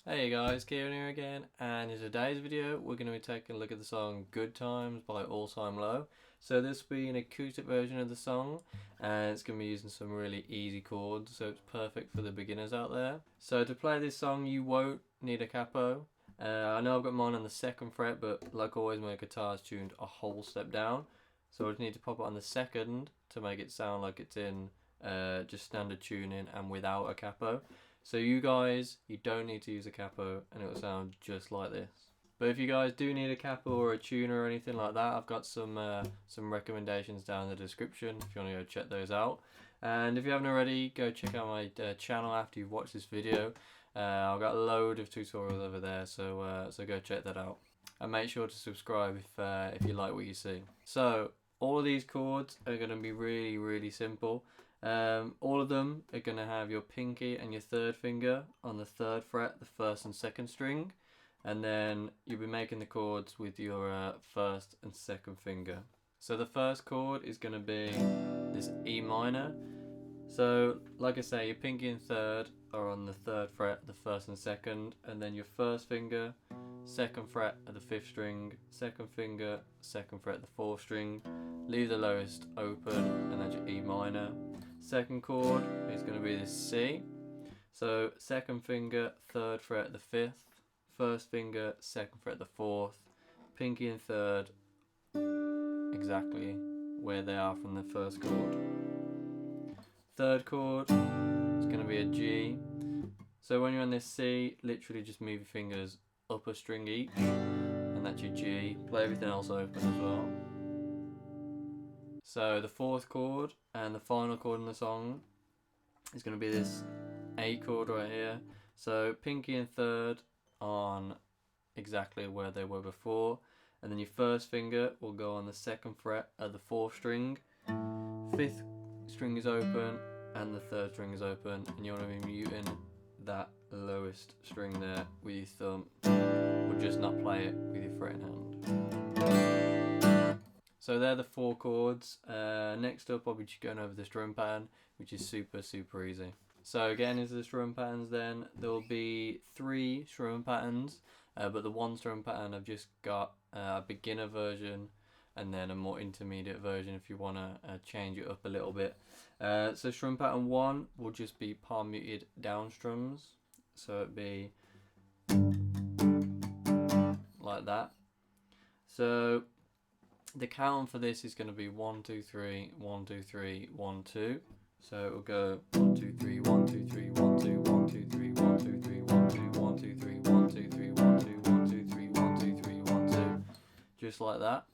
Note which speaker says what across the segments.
Speaker 1: Hey guys, Kieran here again, and in today's video we're going to be taking a look at the song Good Times by All Time Low. So this will be an acoustic version of the song, and it's going to be using some really easy chords, so it's perfect for the beginners out there. So to play this song you won't need a capo. I know I've got mine on the 2nd fret, but like always my guitar's tuned a whole step down, so I just need to pop it on the 2nd to make it sound like it's in just standard tuning and without a capo. So you guys, you don't need to use a capo and it will sound just like this. But if you guys do need a capo or a tuner or anything like that, I've got some recommendations down in the description if you want to go check those out. And if you haven't already, go check out my channel after you've watched this video. I've got a load of tutorials over there, so go check that out. And make sure to subscribe if you like what you see. So all of these chords are going to be really simple. All of them are going to have your pinky and your 3rd finger on the 3rd fret, the 1st and 2nd string, and then you'll be making the chords with your 1st and 2nd finger. So the first chord is going to be this E minor. So like I say, your pinky and 3rd are on the 3rd fret, the 1st and 2nd, and then your 1st finger, 2nd fret at the 5th string, 2nd finger, 2nd fret at the 4th string. Leave the lowest open, and that's your E minor. 2nd chord is going to be this C. So 2nd finger, 3rd fret at the 5th, 1st finger, 2nd fret at the 4th, pinky and 3rd exactly where they are from the 1st chord. 3rd chord is going to be a G. So when you're on this C, literally just move your fingers up a string each, and that's your G. Play everything else open as well. So the 4th chord and the final chord in the song is going to be this A chord right here. So pinky and 3rd on exactly where they were before, and then your 1st finger will go on the 2nd fret of the 4th string, 5th string is open and the 3rd string is open, and you want to be muting that lowest string there with your thumb, or just not play it with your fretting hand. So they're the 4 chords. Next up I'll be just going over the strum pattern, which is super easy. So getting into the strum patterns then, there will be 3 strum patterns, but the one strum pattern I've just got a beginner version and then a more intermediate version if you want to change it up a little bit. So strum pattern 1 will just be palm muted down strums, so it'd be like that. So the count for this is going to be 1 2 3 1 2 3 1 2. So it will go 1 2 3 1 2 3 1 2 1 2 3 1 2 3 1 2 1 2 3 1 2 3 1 2 1 2 3 1 2 3 1 2, just like that.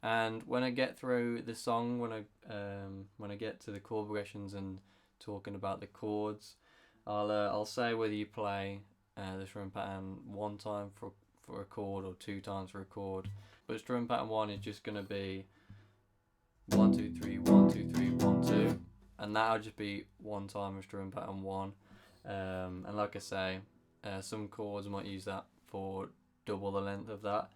Speaker 1: And when I get through the song, when I get to the chord progressions and talking about the chords, I'll say whether you play the strum pattern 1 time for a chord or 2 times for a chord. But strum pattern 1 is just going to be 1 2 3 1 2 3 1 2, and that'll just be 1 time of strum pattern 1. And like I say, some chords might use that for double the length of that.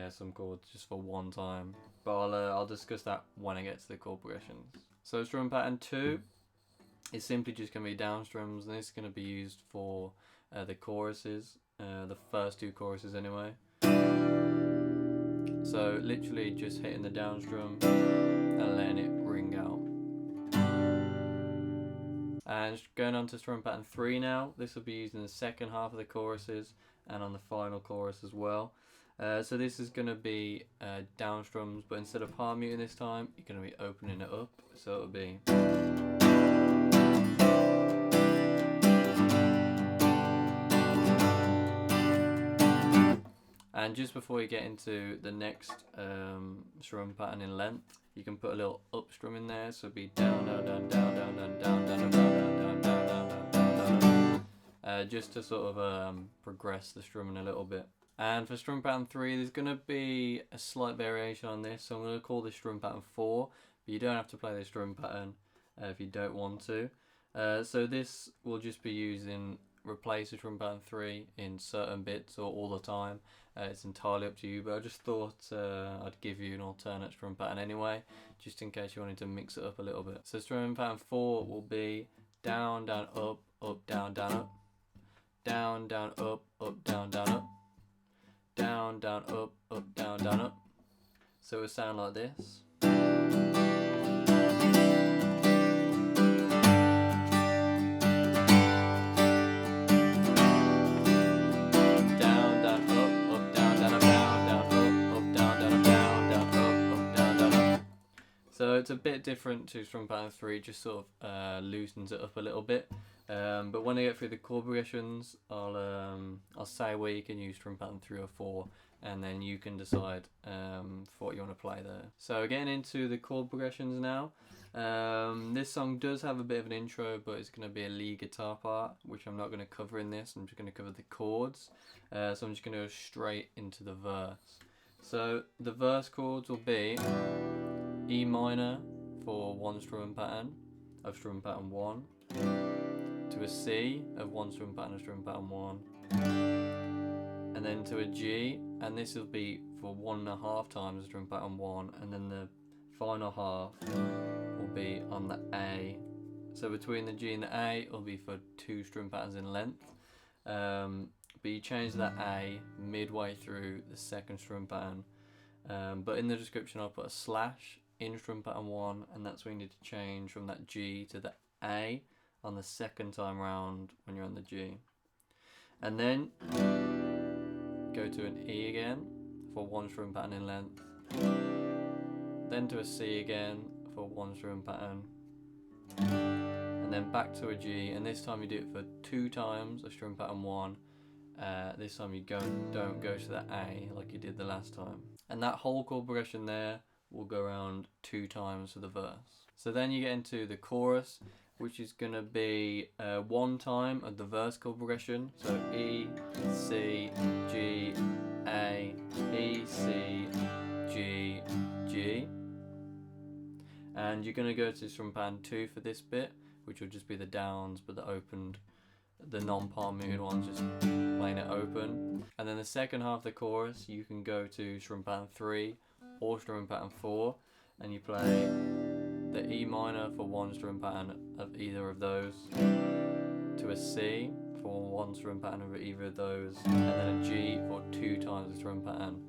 Speaker 1: Some chords just for 1 time, but I'll discuss that when I get to the chord progressions. So strum pattern 2 is simply just going to be down strums, and this is going to be used for the choruses, the first 2 choruses anyway. So literally just hitting the down strum and letting it ring out. And going on to strum pattern 3 now, this will be used in the 2nd half of the choruses and on the final chorus as well. So this is going to be down strums, but instead of palm muting this time, you're going to be opening it up. So it'll be and just before you get into the next strum pattern in length, you can put a little up strum in there, so it'll be down down down down down down down down down down down down down down, just to sort of progress the strumming a little bit. And for strum pattern 3, there's going to be a slight variation on this, so I'm going to call this strum pattern 4, but you don't have to play this strum pattern if you don't want to. So this will just be used in replace the strum pattern 3 in certain bits or all the time. It's entirely up to you, but I just thought I'd give you an alternate strum pattern anyway, just in case you wanted to mix it up a little bit. So strum pattern 4 will be down, down, up, up, down, down, up. down, down, up, up, down, down, up, down, down, up, up, down, down, up. So it will sound like this. So it's a bit different to strum pattern 3, just sort of loosens it up a little bit. But when I get through the chord progressions, I'll say where you can use strum pattern 3 or 4, and then you can decide what you want to play there. So getting into the chord progressions now. This song does have a bit of an intro, but it's going to be a lead guitar part, which I'm not going to cover in this. I'm just going to cover the chords. So I'm just going to go straight into the verse. So the verse chords will be E minor for one strum pattern of strum pattern 1, to a C of one strum pattern of strum pattern 1, and then to a G, and this will be for 1.5 times strum pattern 1, and then the final half will be on the A. So between the G and the A will be for 2 strum patterns in length, but you change that A midway through the second strum pattern. But in the description I'll put a slash in strum pattern 1, and that's when you need to change from that G to the A on the second time round when you're on the G. And then go to an E again for 1 strum pattern in length, then to a C again for 1 strum pattern, and then back to a G, and this time you do it for 2 times of strum pattern 1. This time you don't go to the A like you did the last time. And that whole chord progression there will go around 2 times for the verse. So then you get into the chorus, which is going to be 1 time of the verse chord progression. So E, C, G, A, E, C, G, G. And you're going to go to strum pattern 2 for this bit, which will just be the downs, but the opened, the non-palm muted ones, just playing it open. And then the second half of the chorus, you can go to strum pattern 3 or strum pattern 4, and you play the E minor for 1 strum pattern of either of those, to a C for 1 strum pattern of either of those, and then a G for 2 times the strum pattern.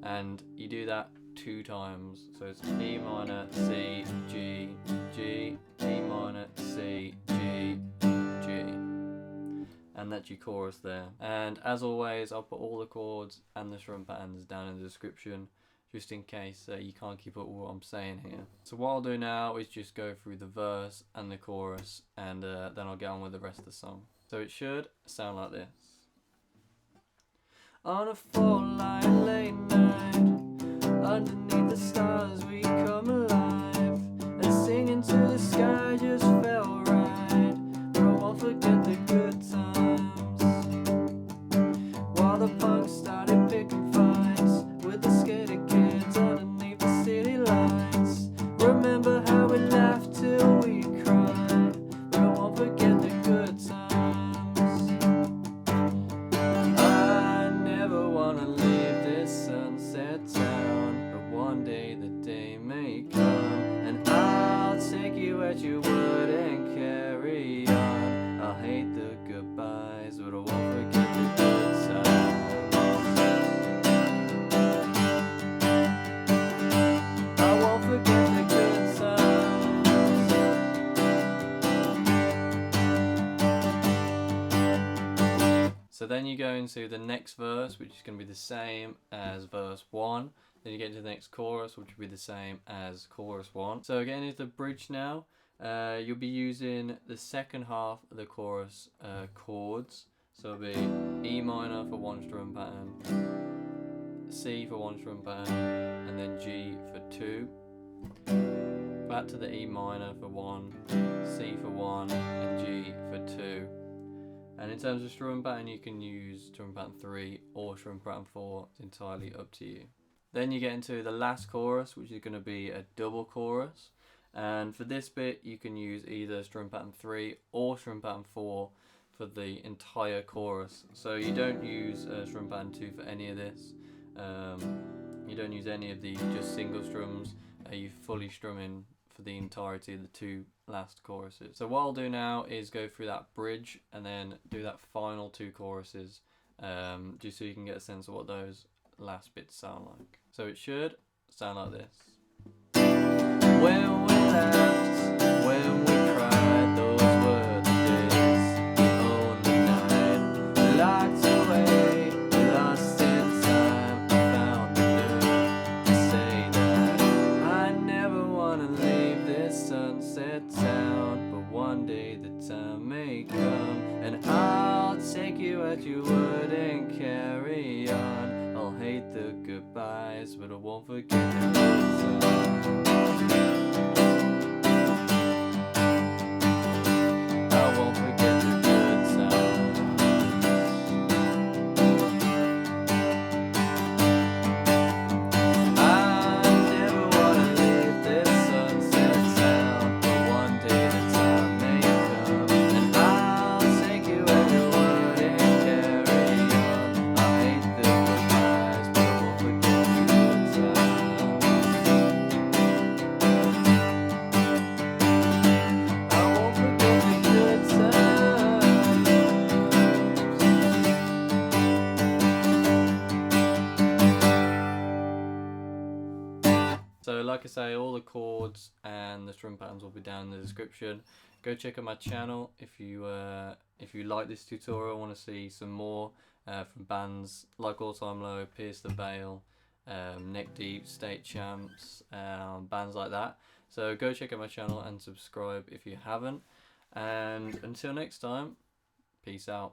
Speaker 1: And you do that 2 times, so it's E minor, C, G, G, E minor, C, G, G. And that's your chorus there. And as always, I'll put all the chords and the strum patterns down in the description, just in case you can't keep up with what I'm saying here. So what I'll do now is just go through the verse and the chorus, and then I'll get on with the rest of the song. So it should sound like this. On a fall-light late night, underneath the stars we come alive, and singing to the sky just felt right, but I won't forget the good times, while the punks started picking fights with the skater kids underneath the city lights. Remember how we laughed till we cried, but I won't forget the good times. I never wanna leave this sunset town, but one day the day may come, and I'll take you at your word and carry on. I'll hate the goodbyes, but I won't forget the good times. I won't forget the good times. So then you go into the next verse, which is going to be the same as verse 1. Then you get into the next chorus, which will be the same as chorus 1. So getting into the bridge now, you'll be using the second half of the chorus chords. So it'll be E minor for 1 strum pattern, C for 1 strum pattern, and then G for 2. Back to the E minor for 1, C for 1, and G for 2. And in terms of strum pattern, you can use strum pattern 3 or strum pattern 4. It's entirely up to you. Then you get into the last chorus, which is going to be a double chorus. And for this bit, you can use either strum pattern 3 or strum pattern 4 for the entire chorus. So you don't use strum pattern 2 for any of this. You don't use any of the just single strums. You fully strum in for for the entirety of the 2 last choruses. So what I'll do now is go through that bridge and then do that final 2 choruses, just so you can get a sense of what those last bits sound like. So it should sound like this. When we laughed, when we cried, those were the days. Oh, the night locked away, lost in time. I found the nerve to say that I never wanna leave this sunset town, but one day the time may come, and I'll take you as you would and carry on. I'll hate the goodbyes, but I won't forget the good times. I won't forget the good times. I never wanna leave this sunset town, but one day the time may come, and I'll take you as you would and carry on. I hate the goodbyes, but I won't forget the good times. I won't forget the good times. So like I say, all the chords and the strum patterns will be down in the description. Go check out my channel if you like this tutorial, want to see some more from bands like All Time Low, Pierce the Veil, Neck Deep, State Champs, bands like that. So go check out my channel and subscribe if you haven't. And until next time, peace out.